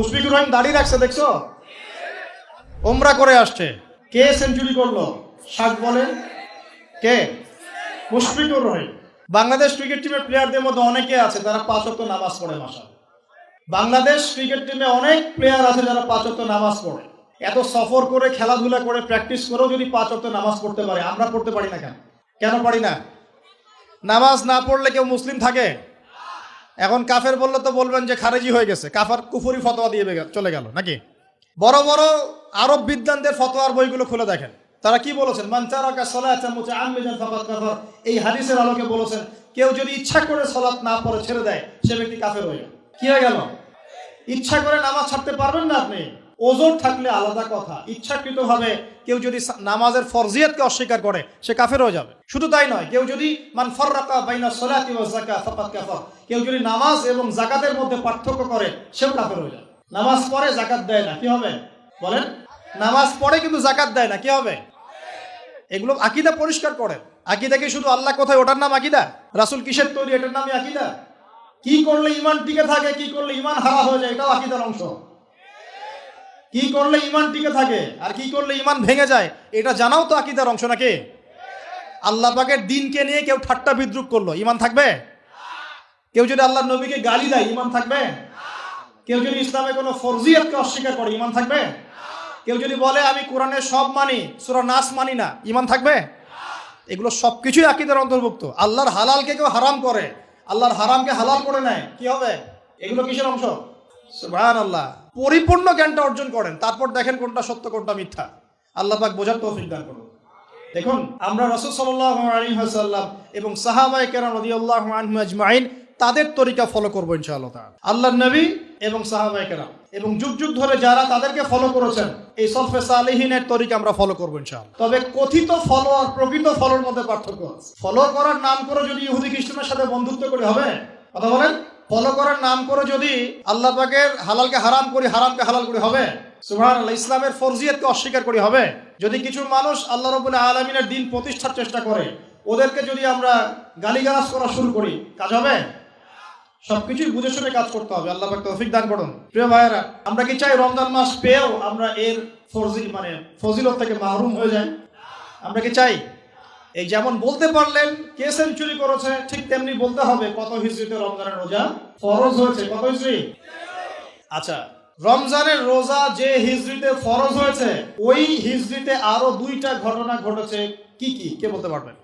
মুশফিকুর রহিম দাড়ি রাখছে দেখছো, ওমরা করে আসছে। কে সেঞ্চুরি করলো? শাক বলেন কে? মুশফিকুর রহিম। বাংলাদেশ ক্রিকেট টিমের প্লেয়ারদের মধ্যে অনেকে আছে যারা 5 ওয়াক্ত নামাজ পড়ে। মাশাআল্লাহ, বাংলাদেশ ক্রিকেট টিমে অনেক প্লেয়ার আছে যারা 5 ওয়াক্ত নামাজ পড়ে। এত সফর করে, খেলাধুলা করে, প্র্যাকটিস করেও যদি 5 ওয়াক্ত নামাজ পড়তে পারে, আমরা পড়তে পারি না কেন? কেন পারি না? নামাজ না পড়লে কেউ মুসলিম থাকে? এখন কাফের বললে তো বলবেন যে খারেজি হয়ে গেছে, কাফার কুফরি ফতোয়া দিয়ে চলে গেল নাকি? বড় বড় আরব বিদ্বানদের ফতোয়ার বইগুলো খুলে দেখেন, তারা কি বলেছেন? মান তারাকা সালাতান মুতাআম্মিদান ফাকাদ কাফার। এই হাদিসের আলোকে বলেছেন, কেউ যদি ইচ্ছা করে সালাত না পড়ে ছেড়ে দেয়, সে ব্যক্তি কাফের হয়ে গেল। কি হয়ে গেল? ইচ্ছা করে নামাজ ছাড়তে পারবেন না আপনি, ওজোর থাকলে আলাদা কথা। ইচ্ছাকৃতভাবে কেউ যদি নামাজের ফরজিয়াতকে অস্বীকার করে, সে কাফের হয়ে যাবে। শুধু তাই নয়, কেউ যদি মান ফাররাকা বাইনা সলাতি ওয়া যাকাত ফাকাদ কাফার, কেউ যদি নামাজ এবং যাকাতের মধ্যে পার্থক্য করে, সেও কাফের হয়ে যাবে। নামাজ পড়ে যাকাত দেয় না, কি হবে বলেন? নামাজ পড়ে কিন্তু যাকাত দেয় না, কি হবে? এগুলো আকীদা পরিষ্কার করেন। আকীদা কি শুধু আল্লাহ কোথায় ওটার নাম আকীদা? রাসূল কিসের তৈরি এটার নামই আকীদা? কি করলে ঈমান টিকে থাকে, কি করলে ঈমান হারা হয়ে যায়, এটাও আকীদার অংশ। কি করলে ঈমান টিকে থাকে আর কি করলে ঈমান ভেঙে যায়, এটা জানাও তো আকীদার অংশ নাকি? আল্লাহ পাকের দ্বীনকে নিয়ে কেউ ঠাট্টা বিদ্রুপ করলো, ঈমান থাকবে? কেউ যদি আল্লাহর নবীকে গালি দেয়, ঈমান থাকবে? কেউ যদি ইসলামে কোনো ফরজিয়াতকে অস্বীকার করে, ঈমান থাকবে? কেউ যদি বলে আমি কোরআনের সব মানি, সূরা নাস মানি না, ঈমান থাকবে? এগুলো সবকিছুই আকীদার অন্তর্ভুক্ত। আল্লাহর হালালকে কেউ হারাম করে, আল্লাহর হারামকে হালাল করে নেয়, কি হবে? এগুলো কিসের অংশ? সুবহানাল্লাহ। পরিপূর্ণ জ্ঞানটা অর্জন করেন, তারপর দেখেন কোনটা সত্য কোনটা মিথ্যা। আল্লাহ পাক বোঝার তৌফিক দান করুন। দেখুন, আমরা রাসূল সাল্লাল্লাহু আলাইহি ওয়াসাল্লাম এবং সাহাবায়ে কেরাম রাদিয়াল্লাহু আনহুম আজমাইন তাদের তরিকা ফলো করবো ইনশাআল্লাহ তাআলা। আল্লাহর নবী এবং সাহাবায়ে কেরাম এবং যুগ যুগ ধরে যারা তাদেরকে ফলো করেছেন, এই সলফে সালেহিনের তরিকা আমরা ফলো করবো ইনশাআল্লাহ। তবে কথিত ফলো আর প্রকৃত ফলোর মধ্যে পার্থক্য আছে। ফলো করার নাম করে যদি ইহুদি খ্রিস্টানের সাথে বন্ধুত্ব করে হবে? কথা বলেন। ফলো করার নাম করে যদি আল্লাহ পাকের হালালকে হারাম করি, হারামকে হালাল করি হবে? সুবহানাল্লাহ। ইসলামের ফরজিয়াতকে অস্বীকার করি হবে? যদি কিছু মানুষ আল্লাহ রাব্বুল আলামিনের দ্বীন প্রতিষ্ঠার চেষ্টা করে, ওদেরকে যদি আমরা গালিগালাজ করা শুরু করি, কাজ হবে? সবকিছুই বুঝে শুনে কাজ করতে হবে। আল্লাহ পাক তৌফিক দান করুন। প্রিয় ভাইয়েরা, আমরা কি চাই রমজান মাস পেয়েও আমরা এর ফজিলত থেকে মাহরুম হয়ে যাই? আমরা কি চাই? এই যেমন বলতে পারলেন কে সেঞ্চুরি করেছে, ঠিক তেমনি বলতে হবে কত হিজরিতে রমজানের রোজা ফরজ হয়েছে। কত হিজরি? আচ্ছা, রমজানের রোজা যে হিজরিতে ফরজ হয়েছে, ওই হিজরিতে আরো 2টা ঘটনা ঘটেছে। কি কি কে বলতে পারবেন?